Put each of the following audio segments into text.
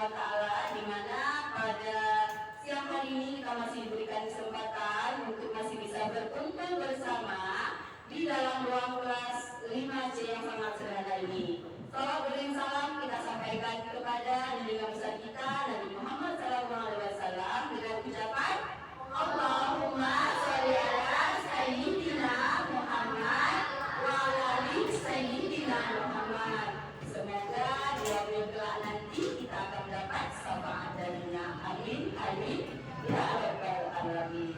wa ta'ala, di mana pada siang hari ini kita masih diberikan kesempatan untuk masih bisa berkumpul bersama di dalam ruang kelas 5C yang sangat sederhana ini. Salawat beriring salam kita sampaikan kepada junjungan besar kita Nabi Muhammad SAW dengan ucapan Allahumma sholli ala sayyidina Muhammad wa ala ali sayyidina Muhammad. Semoga di waktu kelak nanti kita akan mendapat syafaat darinya. Amin amin ya rabbal alamin.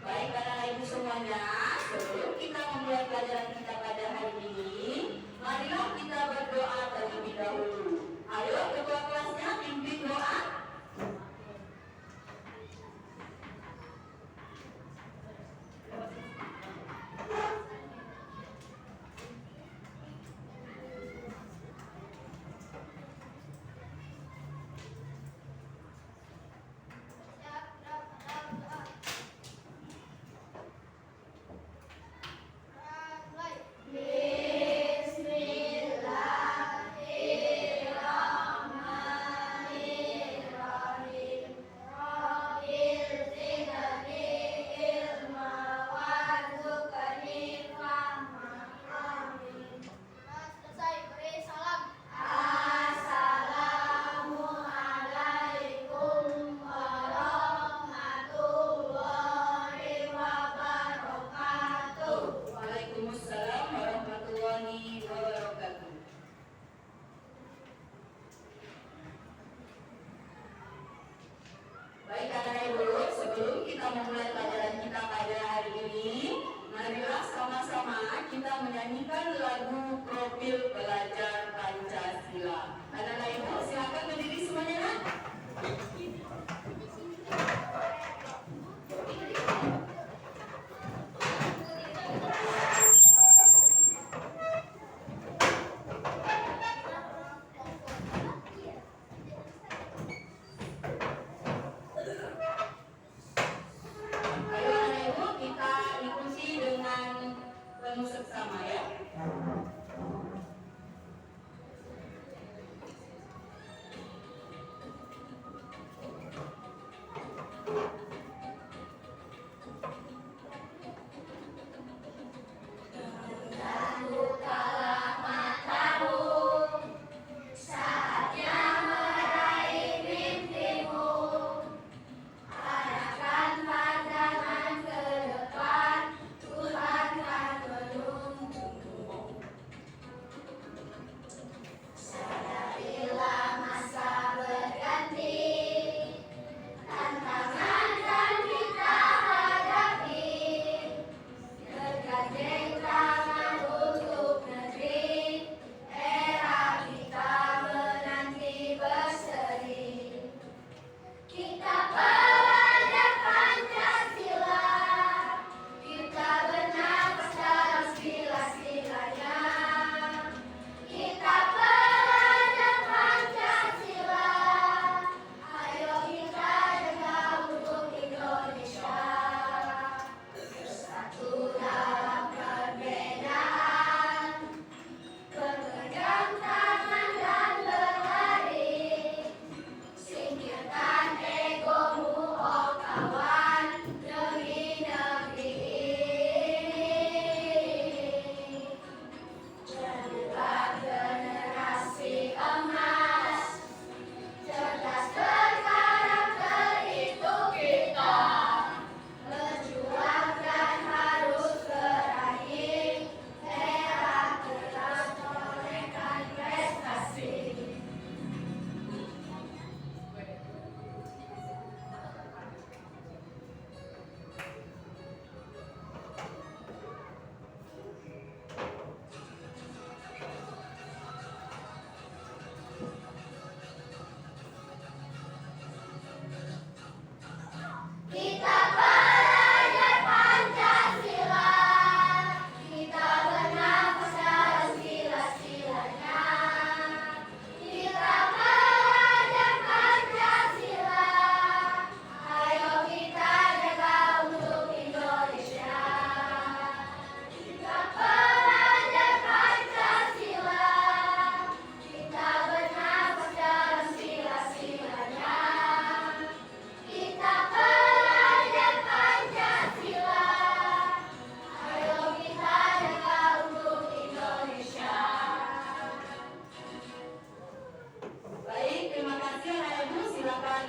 Baik para ibu semuanya, sebelum kita memulai pelajaran kita pada hari ini, marilah kita berdoa terlebih dahulu. Ayo ketua kelasnya pimpin doa. Bismillah.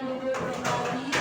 duduk kembali.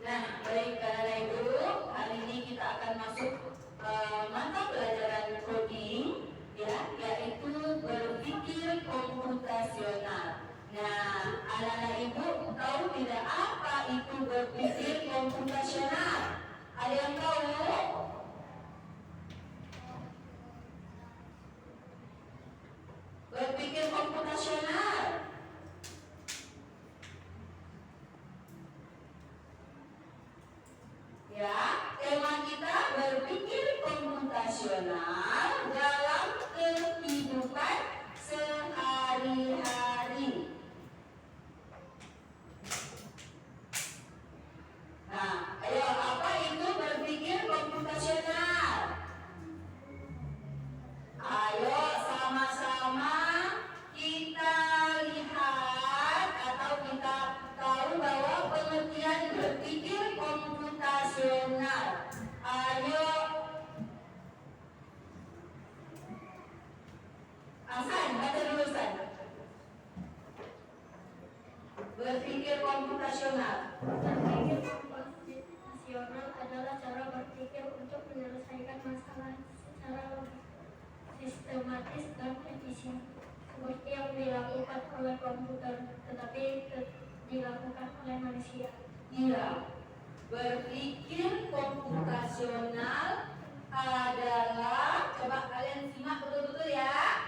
Nah, baik karena itu hari ini kita akan masuk mata pelajaran coding, ya, yaitu berpikir komputasional. Nah, anak-anak ibu tahu tidak apa itu berpikir komputasional? Ada yang tahu? Berpikir komputasional. Ya, tema kita berpikir komputasional dalam kehidupan sehari-hari. Nah, ayo apa itu berpikir komputasional? Ayo sama-sama kita lihat atau kita tahu bahwa pengertian berpikir komputasional. Ayo, Hasan, baca dulu Hasan. Berpikir komputasional. Berpikir komputasional adalah cara berpikir untuk menyelesaikan masalah secara logis, sistematis, dan efisien, seperti yang dilakukan oleh komputer, tetapi dilakukan oleh manusia. Iya, berpikir komputasional adalah, coba kalian simak betul-betul ya,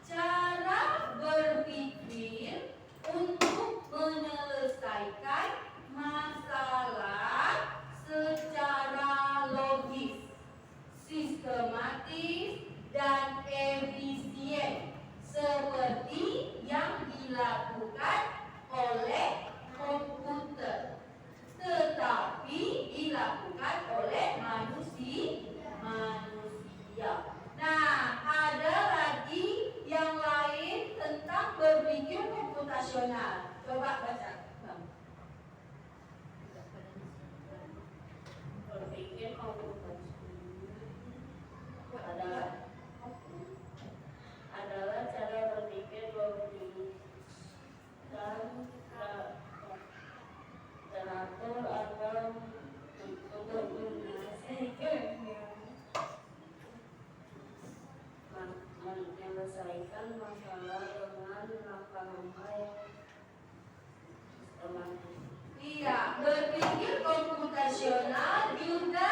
cara berpikir untuk menyelesaikan masalah secara logis, sistematis, dan efisien, seperti yang dilakukan oleh komputer, tetapi dilakukan oleh manusia. Nah, ada lagi yang lain tentang berpikir komputasional. Coba baca, Bang. Berpikir komputasional adalah cara berpikir logis dan teratur atau untuk menyelesaikan masalah dengan langkah-langkah yang sistematis. Iya, berpikir komputasional juga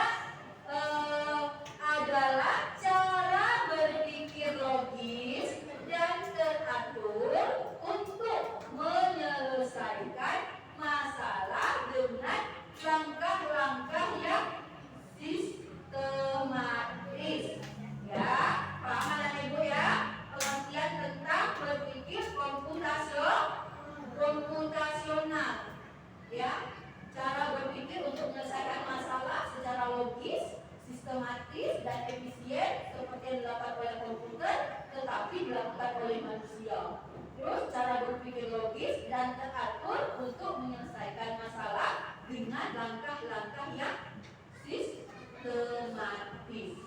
adalah cara berpikir logis dan teratur untuk menyelesaikan masalah dengan langkah-langkah yang sistematis. Ya, paham anak ibu ya? Pengertian tentang berpikir komputasional. Ya, cara berpikir untuk menyelesaikan masalah secara logis, sistematis, dan efisien seperti yang dilakukan oleh komputer, tetapi dilakukan oleh manusia. Terus cara berpikir logis dan teratur untuk menyelesaikan masalah dengan langkah-langkah yang sistematis.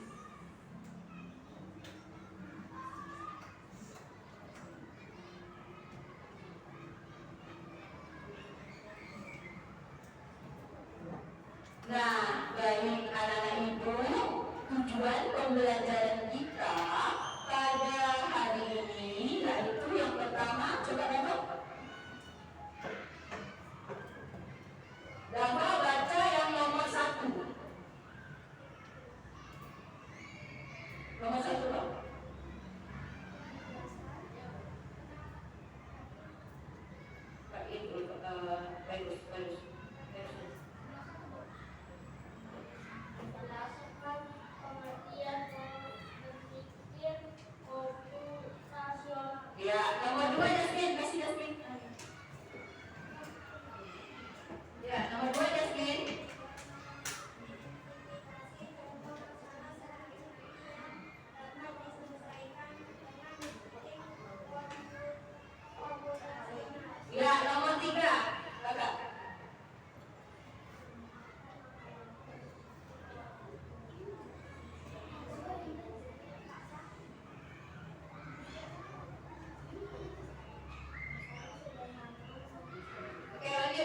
Nah, baik anak-anak ibu, tujuan pembelajaran kita pada hari ini yaitu yang pertama, coba dulu. Dapat baca yang nomor 1. Nomor 1 Bang. Bagus.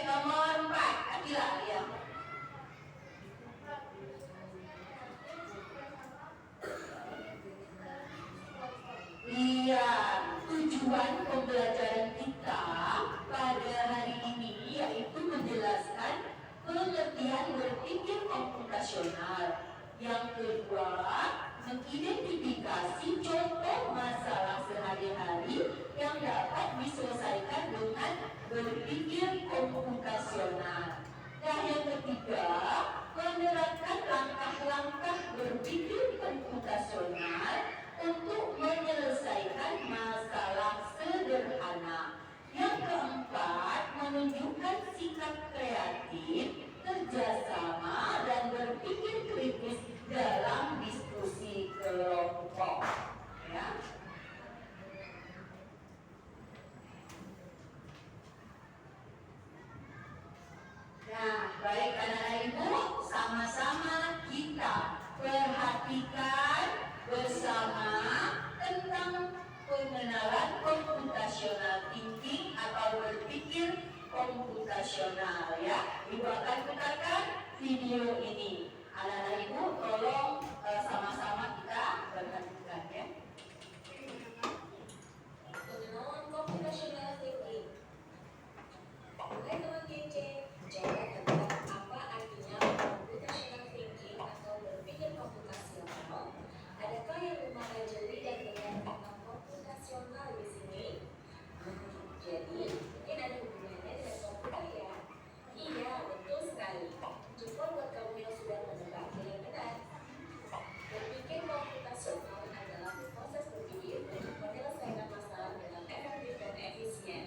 nomor 4, Akila ya. Iya, tujuan pembelajaran kita pada hari ini yaitu menjelaskan pengertian berpikir komputasional. Yang kedua, mengidentifikasi contoh masalah sehari-hari yang dapat diselesaikan dengan berpikir komputasional. Dan yang ketiga, menerapkan langkah-langkah berpikir komputasional untuk menyelesaikan masalah sederhana. Yang keempat, menunjukkan sikap kreatif, kerjasama, dan berpikir kritis dalam diskusi kelompok. Ya. Nah, baik anak-anak ibu, sama-sama kita perhatikan bersama tentang pengenalan computational thinking atau berpikir komputasional ya. Ibu akan putarkan video ini. Anak-anak ibu tolong sama-sama kita perhatikan ya. Pengenalan computational thinking. Hai teman GC, coba tebak apa artinya computational thinking atau berpikir komputasional? Adakah yang memakai jeli dan melihat kata komputasional di sini? Jadi, mungkin ada hubungannya dengan komputer ya? Iya, betul sekali. Jumpa buat kamu yang sudah menebak dengan benar. Berpikir komputasional adalah proses berpikir untuk menyelesaikan masalah dengan efektif dan efisien.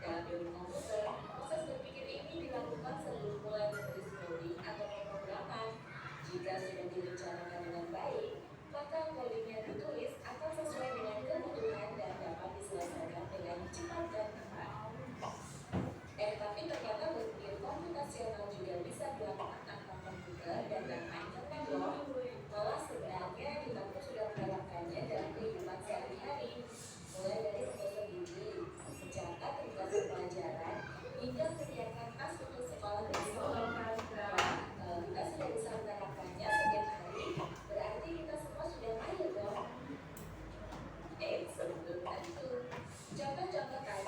Dalam ilmu komputer, proses berpikir ini dilakukan sebelum mulai menulis coding atau pemrograman. Jika sudah direncanakan dengan baik, maka codingnya ditulis akan sesuai dengan kebutuhan dan dapat diselesaikan dengan cepat dan tepat. Tapi ternyata berpikir komputasional juga bisa dilakukan tanpa komputer dan tanpa internet loh. Malah sebenarnya kita pun sudah menerapkannya dalam kehidupan sehari-hari. Mulai dari mengusung gigi, mencatat tugas pelajaran, hingga menyiapkan tas untuk sekolah besok. Kita sudah bisa menerapkannya setiap hari, berarti kita semua sudah mahir dong. Sebelum itu, contoh-contoh tadi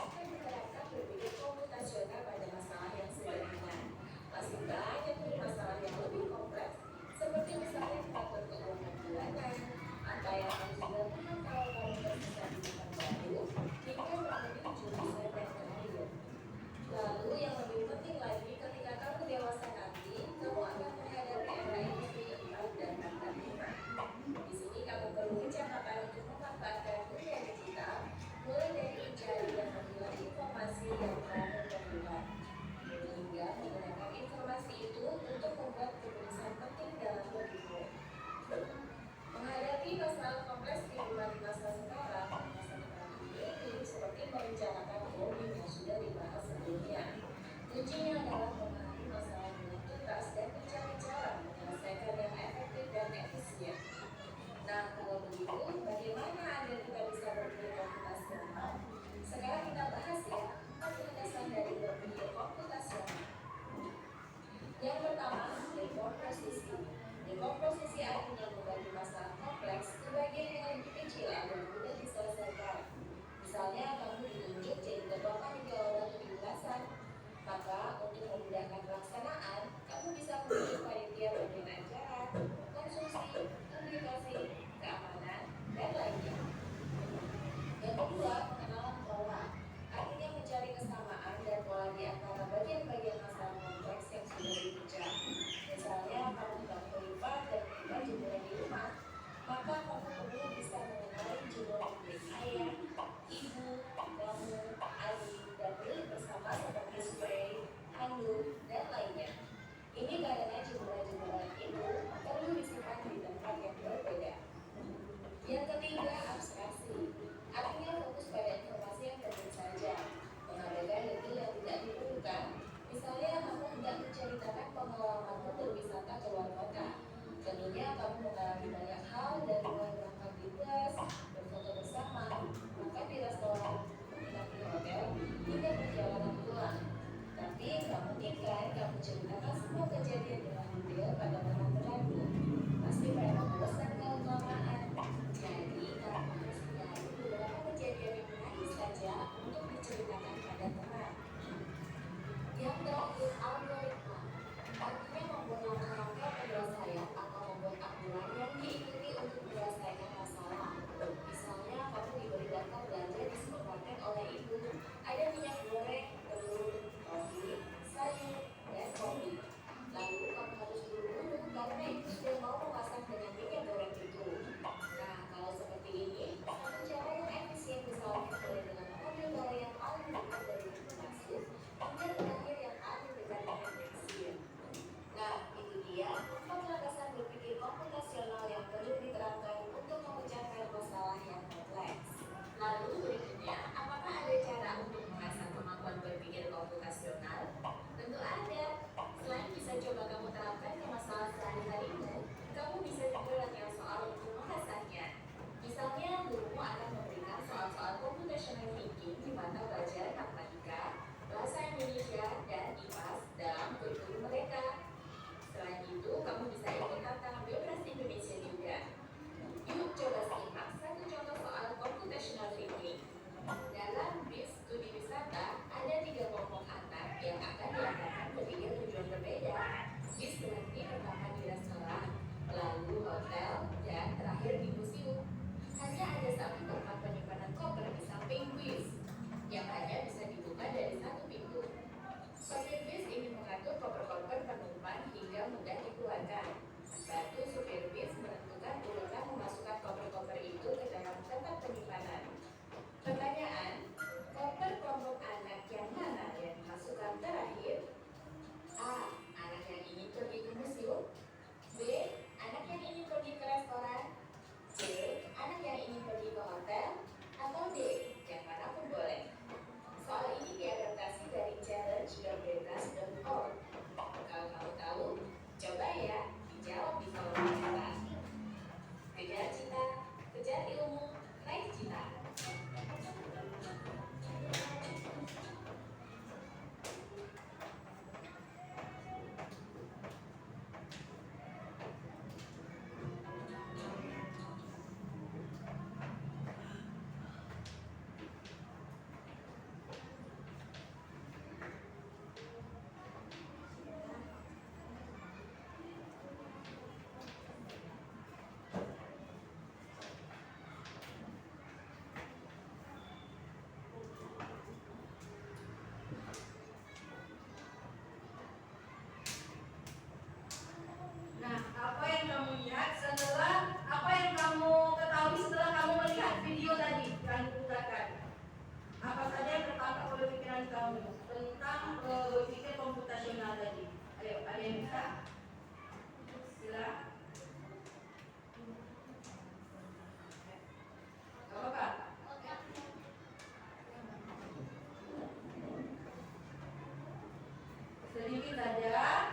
sedikit saja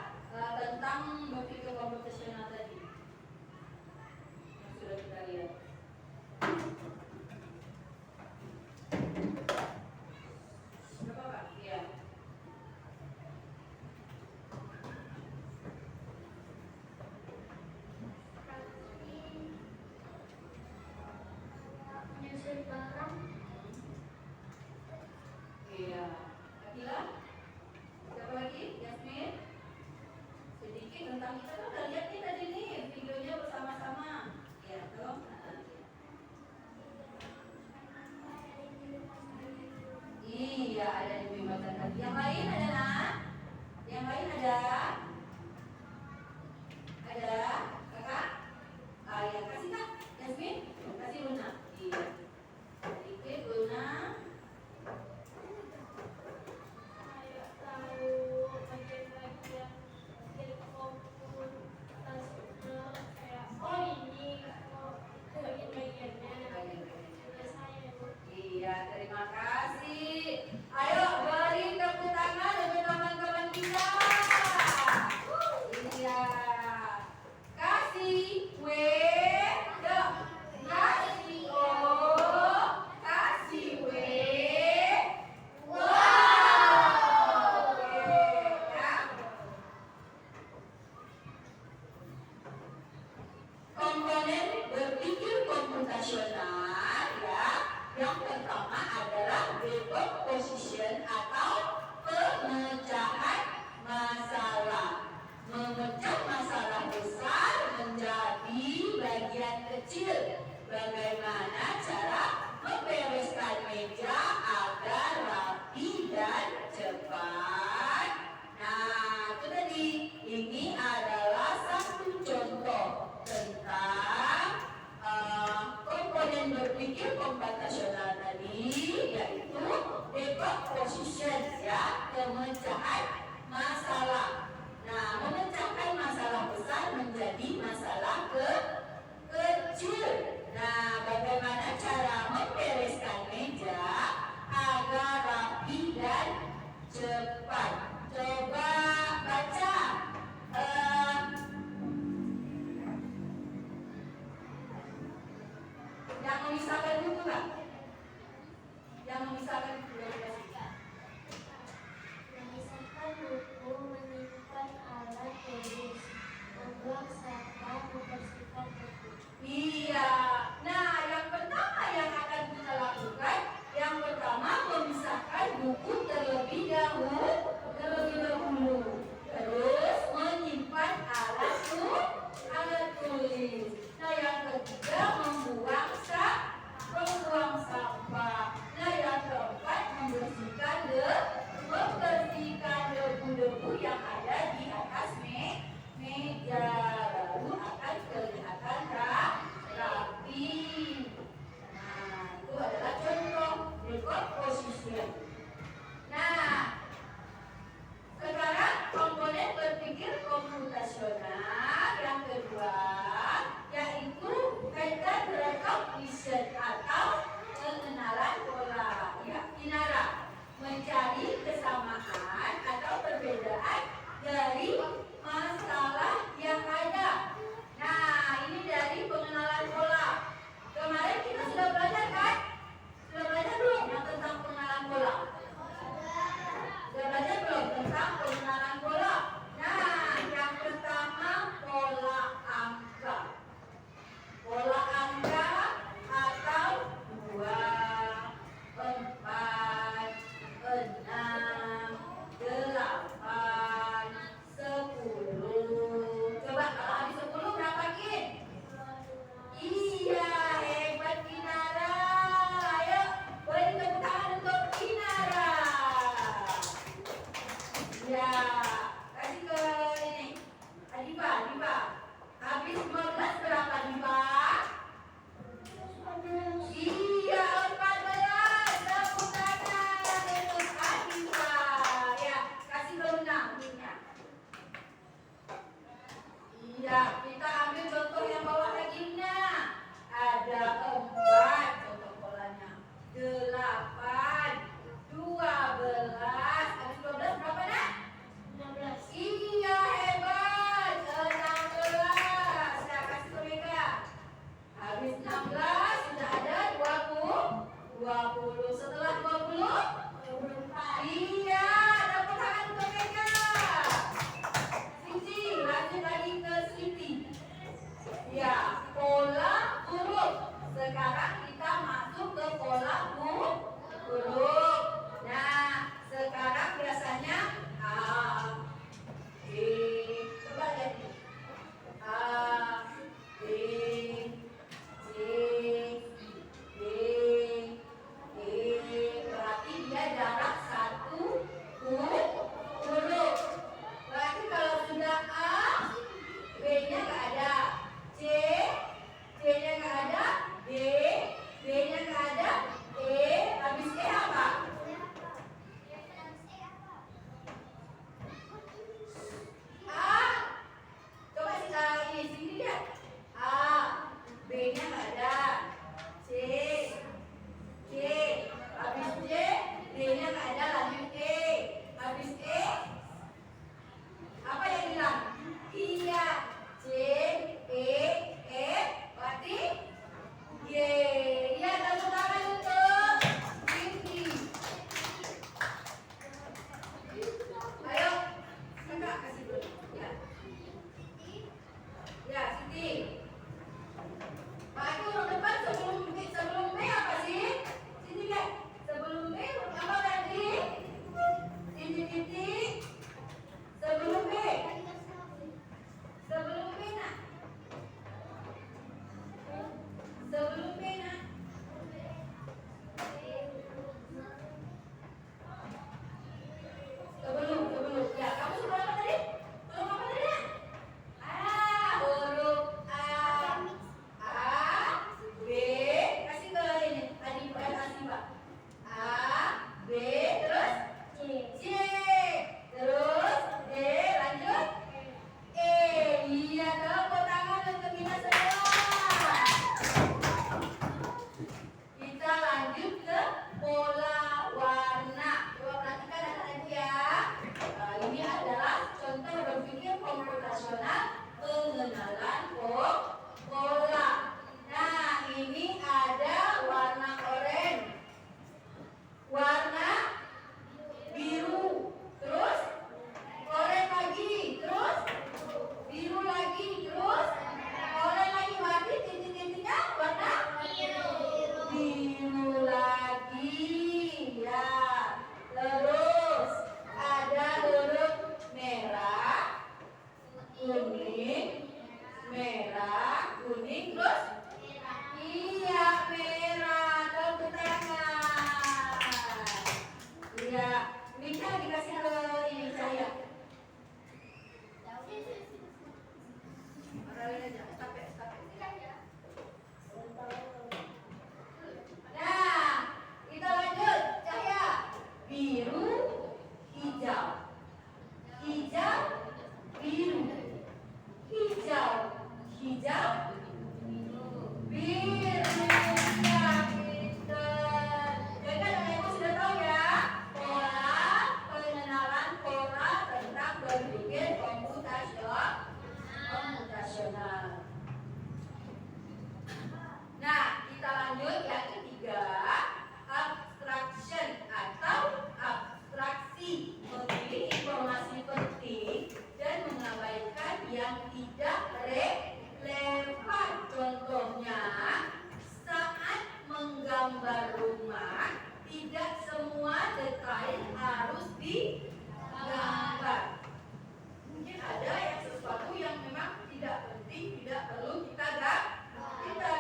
tentang berpikir komputasional tadi yang sudah kita lihat. Berapa Pak? Iya. Menyusun barang, Iya. Akila? Siapa lagi? Yasmin? Sedikit tentang kita kan udah lihat nih tadi nih videonya bersama-sama. Ya, tolong. Iya, ada di bimbatan tadi. Yang lain ada nak? Yang lain ada? Ada? Kakak? Ah ya, kasih Kak. Yasmin? Kasih Luna. Iya. Sedikit Luna. saya tahu bagian-bagian dari komputasional kayak ini, itu bagian-bagiannya. Juga saya Bu. Iya, terima kasih. Ayo beri tepuk tangan untuk teman-teman kita. Iya. Kasih W, D, kasih O, kasih W. Wow. Oke, ya. Komponen berpikir komputasional ya. Yang pertama adalah decomposition atau pemecahan masalah. Memecah masalah besar menjadi bagian kecil. Bagaimana cara membereskan meja agar rapi dan cepat. Nah, itu tadi. Ini adalah satu contoh tentang komponen berpikir komputasional tadi, yaitu decomposition ya, pemecahan masalah. Nah, memecahkan masalah besar menjadi masalah kecil. Nah, bagaimana cara membereskan meja agar rapi dan cepat? Coba baca. Yang memisahkan buku Pak? Yang memisahkan buku dari kasih. Memisahkan buku, menyimpan alat tulis, membuang sampah, membersihkan buku. Iya. Nah, yang pertama yang akan kita lakukan, yang pertama memisahkan buku terlebih dahulu. Terus menyimpan alat tulis. Nah, yang ketiga membuang sampah. Nah, yang keempat membersihkan debu-debu yang ada di atas meja. Lalu akan kelihatan rapi. Nah, itu adalah contoh decomposition. Nah, sekarang komponen berpikir komputasional yang kedua, yaitu pattern recognition atau pengenalan pola. Ya, Inara, mencari kesamaan atau perbedaan dari masalah yang ada. Nah, ini dari pengenalan pola. Kemarin kita sudah belajar kan? Sudah belajar belum yang tentang pengenalan pola? Sudah belajar belum tentang pengenalan pola? Nah, yang pertama pola angka. Pola angka atau 2, 4, 6, 8, 10. aja, estafet. Nah, kita lanjut. Cahya. Biru, hijau. Hijau, biru. Hijau, biru. Ya, pinter. Jadi kan ibu sudah tahu ya pola pengenalan pola tentang berpikir komputasional. Nah, kita lanjut yang ketiga, abstraction atau abstraksi, memilih informasi penting dan mengabaikan yang tidak relevan. Contohnya, saat menggambar rumah, tidak semua detail harus digambar. Mungkin ada yang sesuatu yang memang tidak penting, tidak perlu kita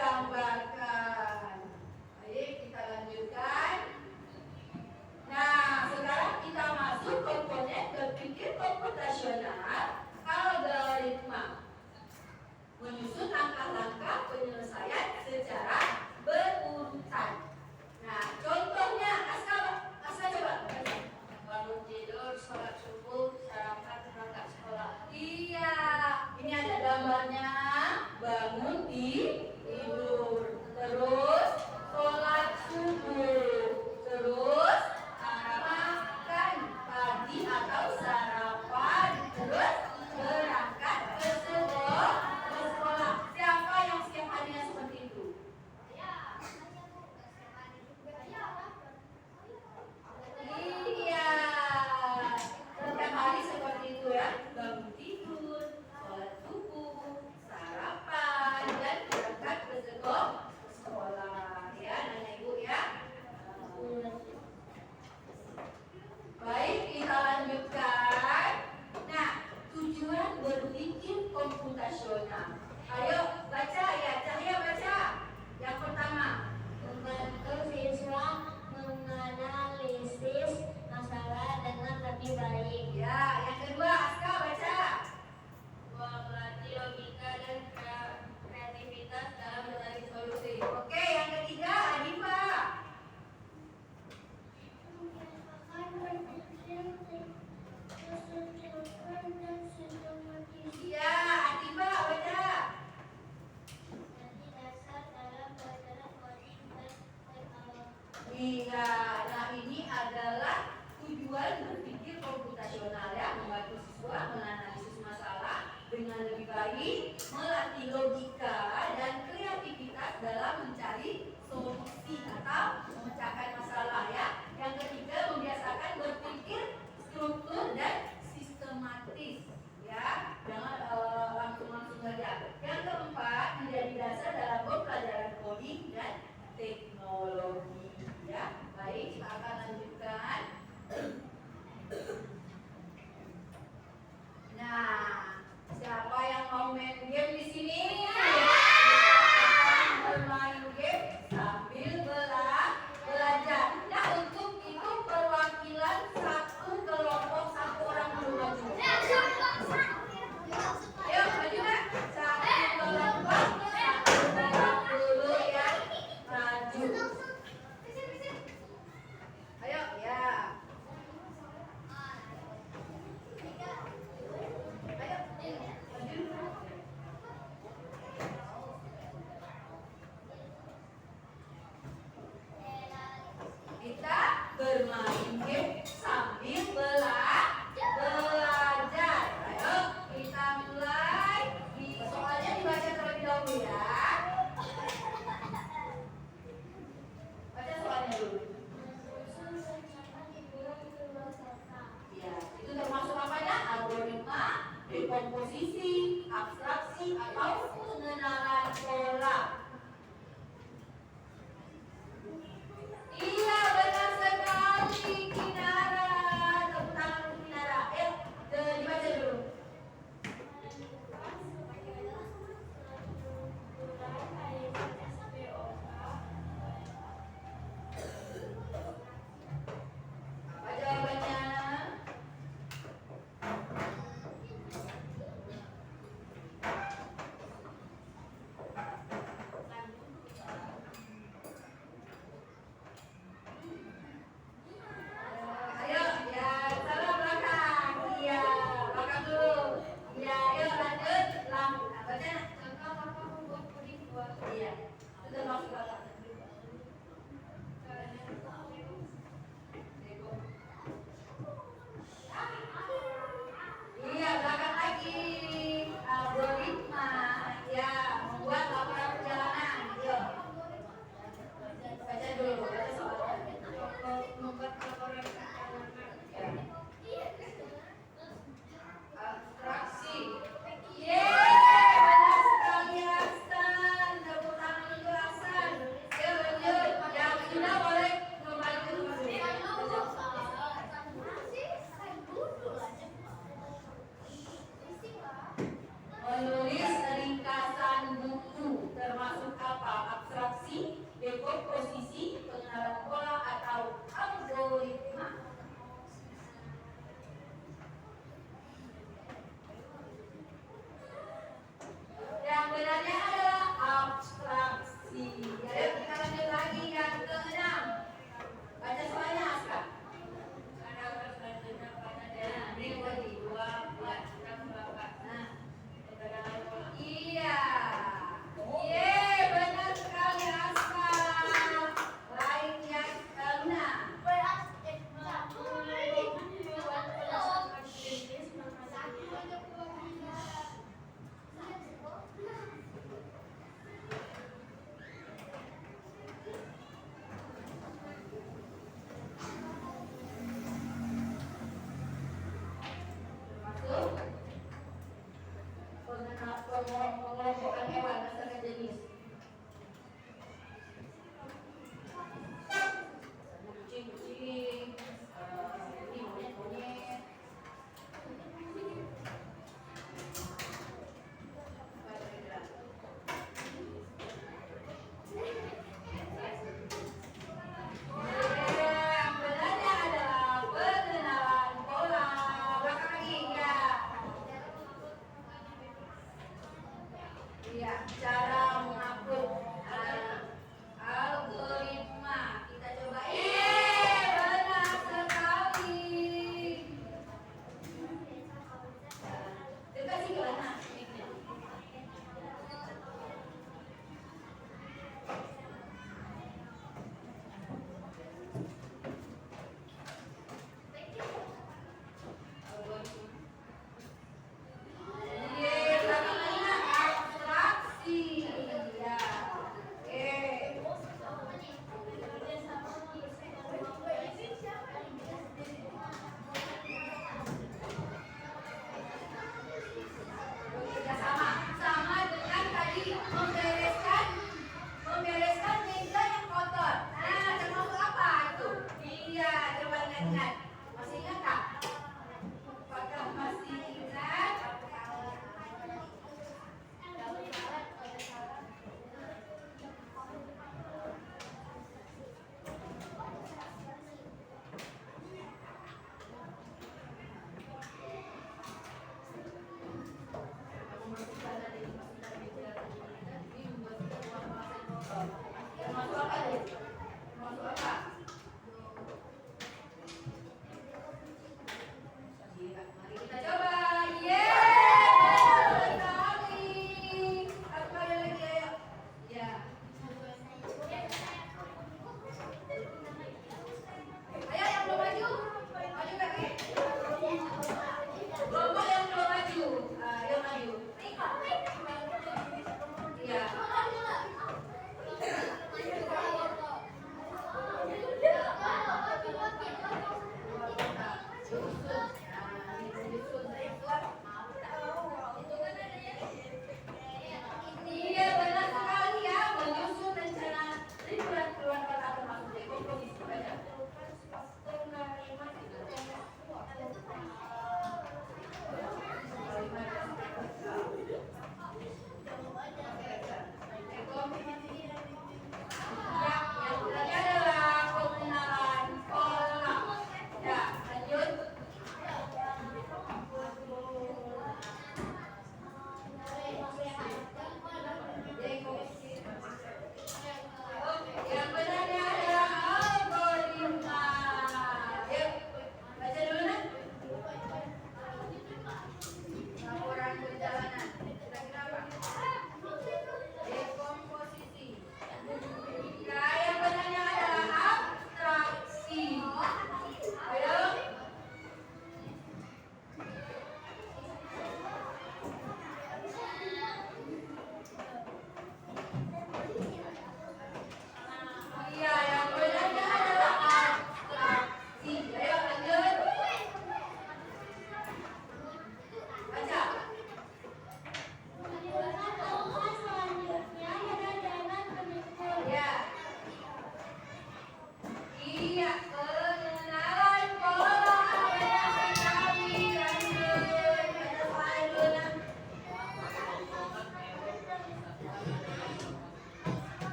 gambarkan. Baik, kita lanjutkan. Nah, sekarang kita masuk komponen berpikir komputasional, algoritma. Menyusun langkah-langkah penyelesaian secara berurutan. Nah, contohnya Aska coba. Bangun tidur, sholat subuh, sarapan, berangkat sekolah. Iya, ini ada gambarnya. Bangun tidur, terus sholat subuh, terus makan pagi atau sarapan, terus berangkat ke sekolah. Siapa yang setiap harinya seperti itu? Iya, setiap hari seperti itu ya. Bangun tidur, sholat subuh, sarapan, dan berangkat ke sekolah. Ya, nanya ibu ya. Baik, kita lanjutkan. Nah, tujuan berpikir komputasional. Ayo baca ya, Cahya baca. Yang pertama, Membantu siswa menganalisis masalah dengan lebih baik. ya. Yang kedua, Aska baca. Melatih logika dan kreativitas dalam mencari solusi. Oke, yang ketiga, Hanifa. Iya, Hanifa baca. Iya, nah ini adalah tujuan berpikir komputasional ya, membantu siswa menganalisis masalah dengan lebih baik, melatih logika dan kreativitas dalam mencari solusi atau memecahkan masalah ya. Yang ketiga, membiasakan berpikir struktur dan sistematis ya, jangan langsung saja. Yang keempat, menjadi dasar dalam pembelajaran coding dan teknologi ya. Baik, kita akan lanjutkan. Nah, siapa yang mau main game di sini? Bermain game sambil belajar. Nah, untuk itu perwakilan satu kelompok, satu orang dulu maju. Ayo maju kan? Satu kelompok, satu orang dulu ya. Maju. Ayo ya. Kita bermain game sambil belajar. Ayo kita mulai. Soalnya dibaca terlebih dahulu ya. Baca soalnya dulu. Ya, itu termasuk apanya? Algoritma, dekomposisi, abstraksi, atau pengenalan pola. Iya, benar sekali, Kinara. Tepuk tangan untuk Kinara. Dibaca dulu. Apa jawabannya? Iya, cara mengupload algoritma. Kita coba. Benar sekali. Dikasih ke mana? Mic-nya. Abstraksi.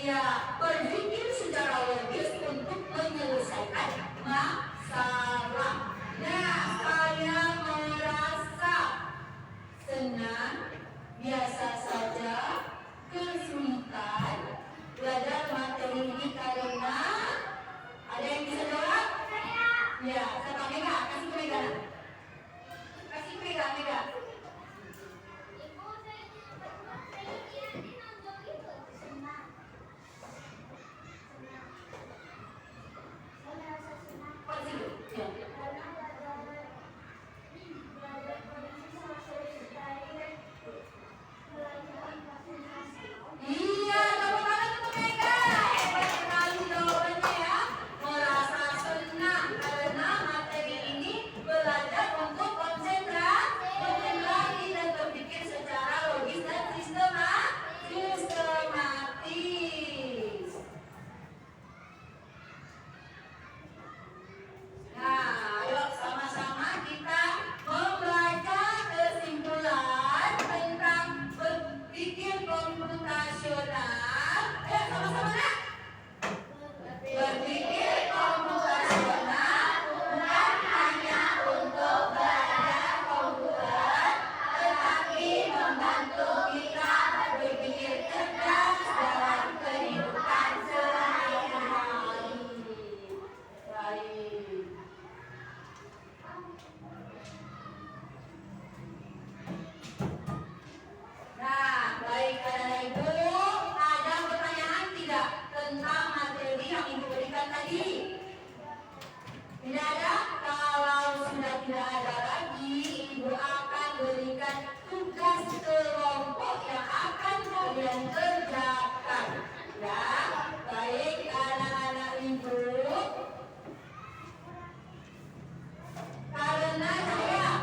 Ya, berpikir secara logis untuk menyelesaikan masalah. Nah, saya merasa senang, biasa saja, kesulitan belajar materi ini karena ada yang bisa jawab? Ya, siapa Mega? Kasih ke Mega. Kasih ke Mega, Mega. Ibu, saya nonton itu senang. Saya merasa senang Kasih dulu. Ya. karena belajar kondisi sama sekali dan belajar komunikasi. Iya, tepuk tangan untuk Mega. Hebat sekali jawabannya ya. Merasa senang karena materi ini belajar untuk konsentrasi dan berpikir secara logis dan sistematis. Nah, ayo sama-sama kita membaca kesimpulan tentang berpikir komputasional. Ayo sama-sama nak. Berpikir komputasional bukan hanya untuk belajar komputer, tetapi membantu kita berpikir cerdas dalam kehidupan sehari-hari. Baik. Nah, baik anak-anak ibu, ada pertanyaan tidak tentang materi yang ibu berikan tadi? Tidak ada? Kalau sudah tidak ada lagi, ibu akan berikan tugas kelompok yang akan kalian kerjakan. Ya, baik anak-anak ibu. Karena saya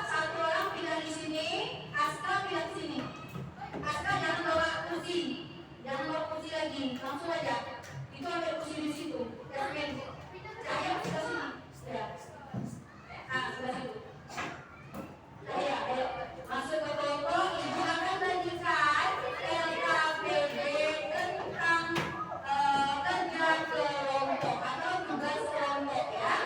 satu orang pindah di sini, Aska pindah di sini. Aska jangan bawa kursi, jangan bawa kursi lagi, langsung aja. Itu ada kursi di situ. Saya sudah sini. Ya. Sudah situ. Ya, ayo masuk ke kelompok. Ibu akan lanjutkan LKPD tentang kerja kelompok atau tugas kelompok ya.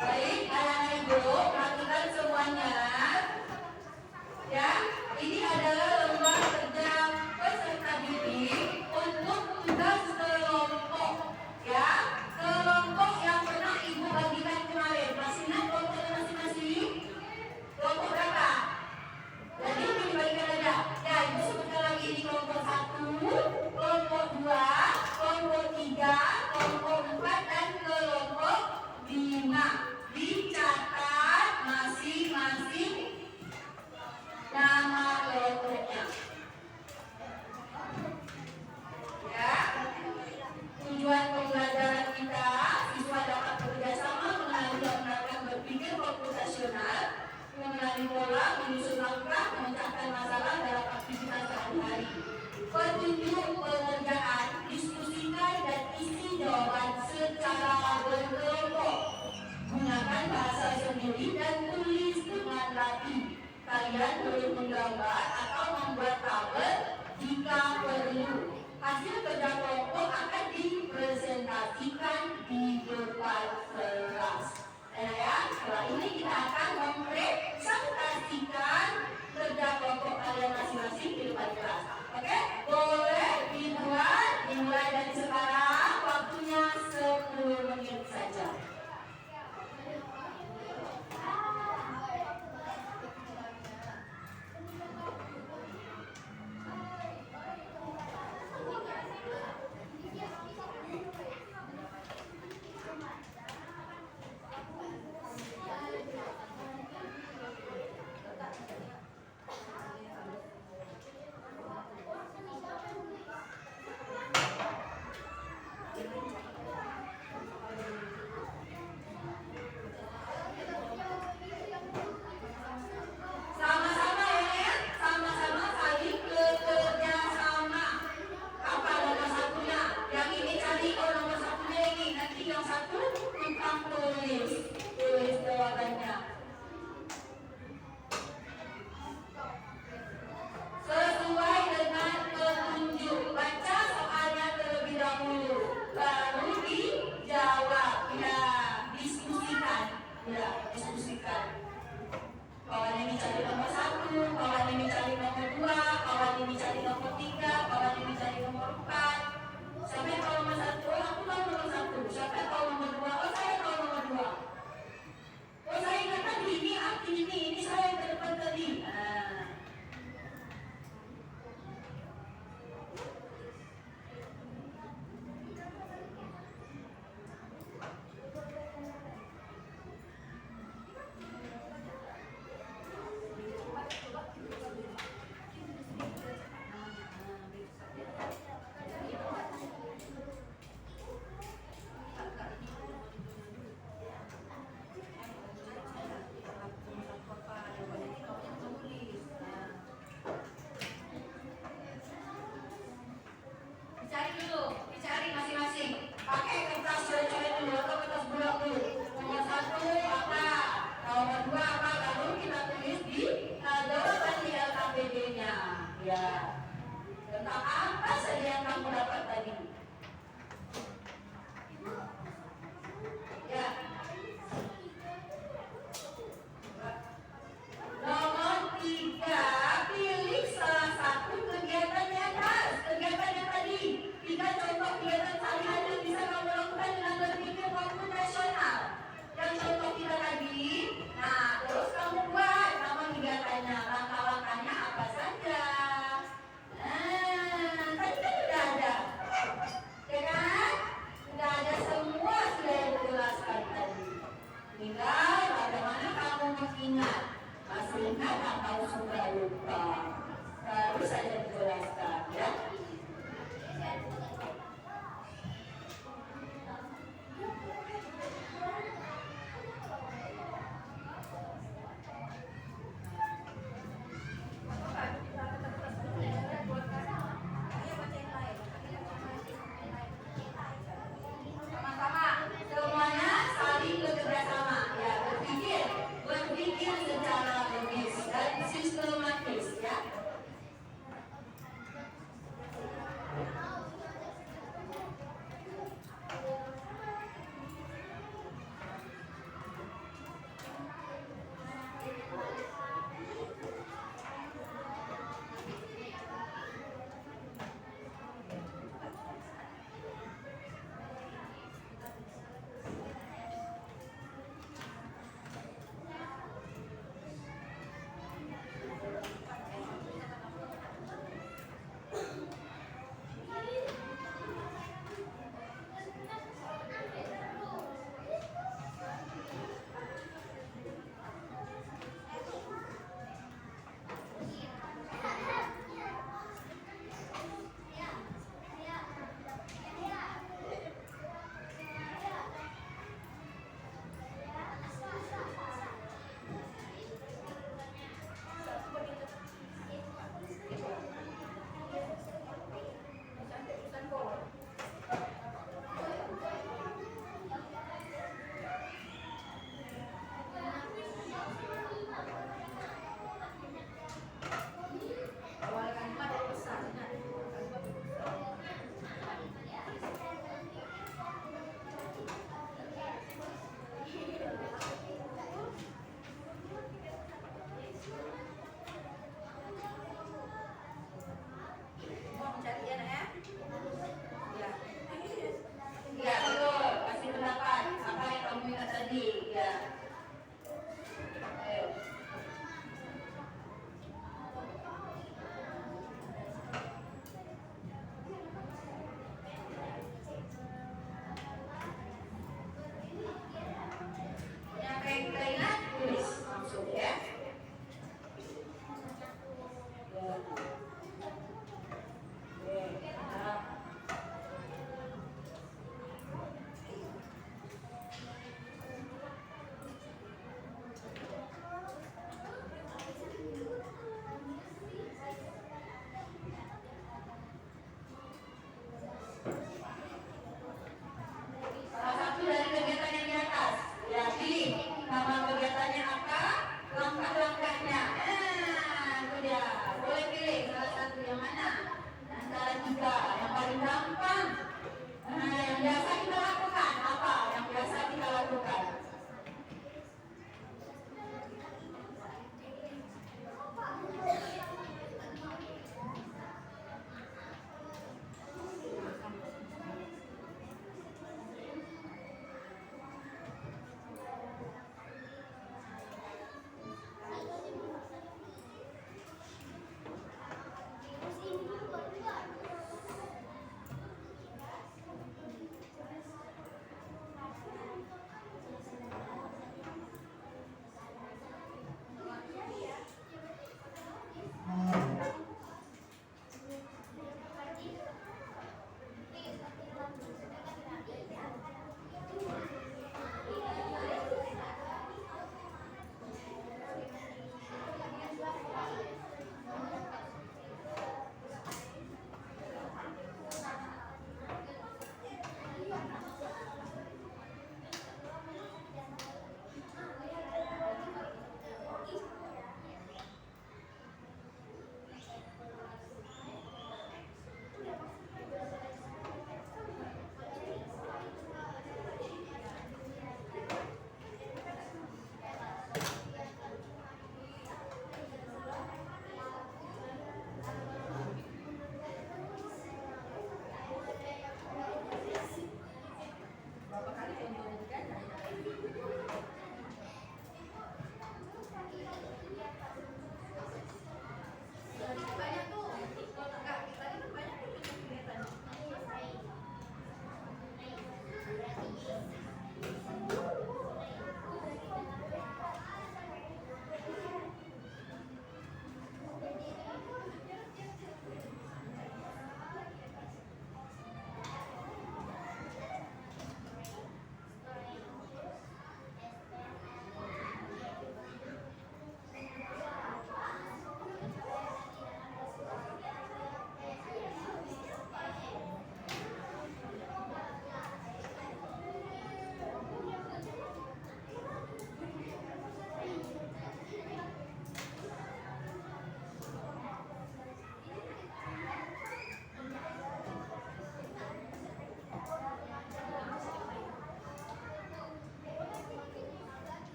Baik, anak-anak ibu, perhatikan semuanya. Ya, ini adalah lembar kerja peserta didik untuk tugas kelompok. Ya, kelompok yang pernah ibu bagikan kemarin. Masih ingat kelompoknya masing-masing? Kelompok berapa? Jadi ini dibagikan aja. Ya, ibu sebutkan lagi di kelompok 1, kelompok 2, kelompok 3, kelompok 4, dan kelompok 5. Dicatat masing-masing nama kelompoknya. Ya, tujuan pembelajaran kita, siswa dapat bekerjasama mengenali dan menerapkan berpikir komputasional, mengenali pola, menyusun langkah, memecahkan masalah dalam aktivitas sehari-hari. Petunjuk pengerjaan, diskusikan dan isi jawaban secara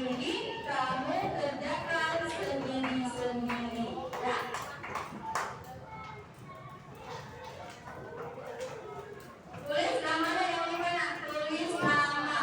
mandiri, kamu kerjakan sendiri-sendiri. Ya. Tulis namanya yang mana? Tulis nama.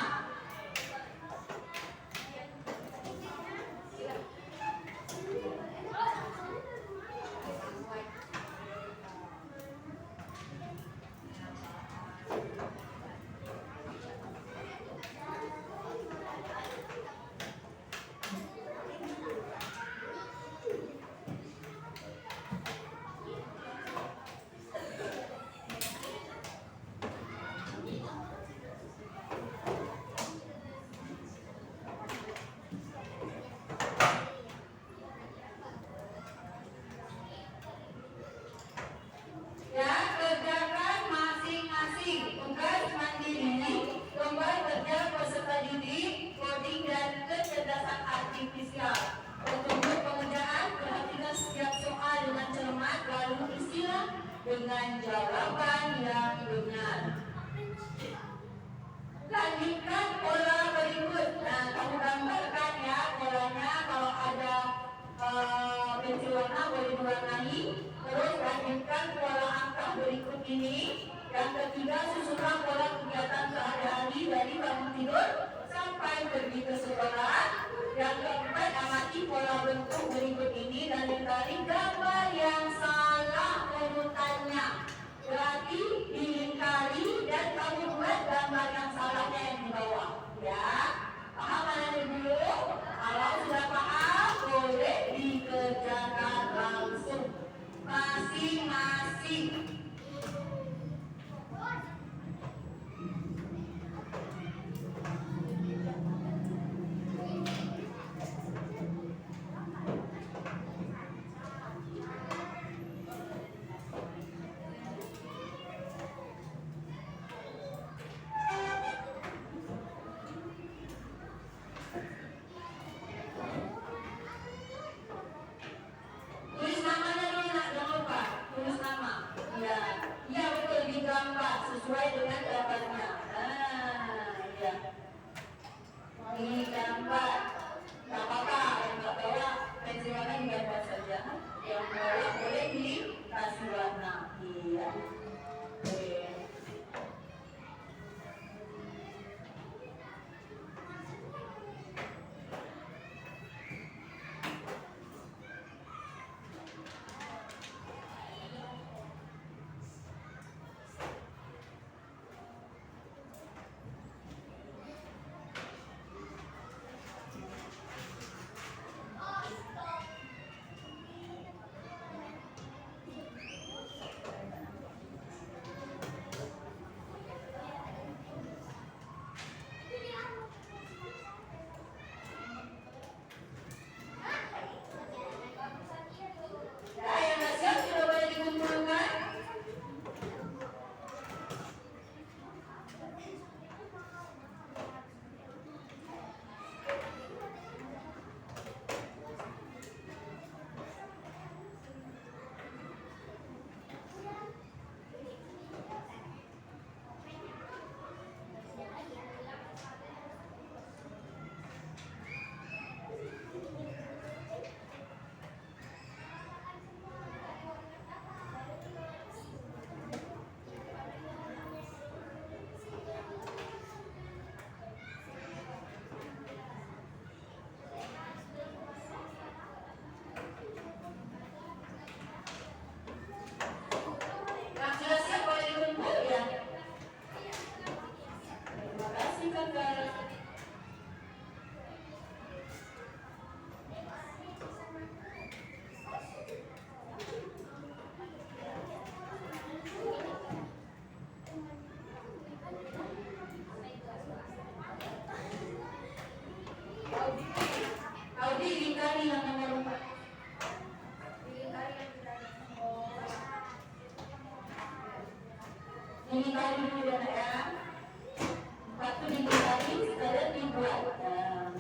Ya, kerjakan masing-masing tugas mandiri, lomba kerja peserta didik, coding dan kecerdasan artifisial. Untuk pengerjaan, perhatikan setiap soal dengan cermat, lalu isilah dengan jawaban yang benar. Lanjutkan pola berikut. Nah, kamu gambarkan ya polanya. Kalau ada pensil warna boleh diwarnai. Terus lanjutkan pola angka berikut ini. Yang ketiga, susunlah pola kegiatan sehari-hari dari bangun tidur sampai pergi ke sekolah. Yang keempat, amati pola bentuk berikut ini dan lingkari gambar yang salah urutannya. Berarti dilingkari dan kamu buat gambar yang salahnya yang di bawah. Ya, paham mana dulu? Kalau sudah paham, boleh dikerjakan langsung masing-masing. Tulis namanya dulu, nak, jangan lupa. Tulis nama. Ya, iya betul, digambar sesuai dengan gambarnya. Ya. Ini gambar. Gak apa-apa, yang nggak bawa pensil warna digambar saja. Yang bawa boleh dikasih warna. Iya. Oke. Ya, yang nggak siap sudah boleh dikumpulkan. Nah, sudah siap boleh dikumpul ya. Terima kasih kakak. Audi lingkari yang nomor 4. Lingkari dulu ya, nak, ya. 4 itu dilingkari, sekalian dibuat. Nah.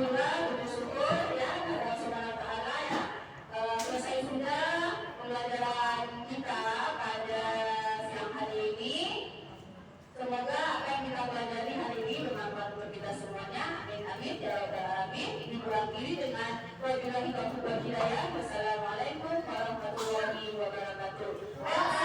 Alhamdulillah bersyukur ya Allah Subhanahu wa taala ya. Selesai sudah pembelajaran kita pada siang hari ini. Semoga apa yang kita pelajari hari ini bermanfaat untuk kita semuanya. Amin amin ya rabbal alamin. Ini berakhiri dengan wabillahi taufiq wal hidayah. Wassalamualaikum warahmatullahi wabarakatuh.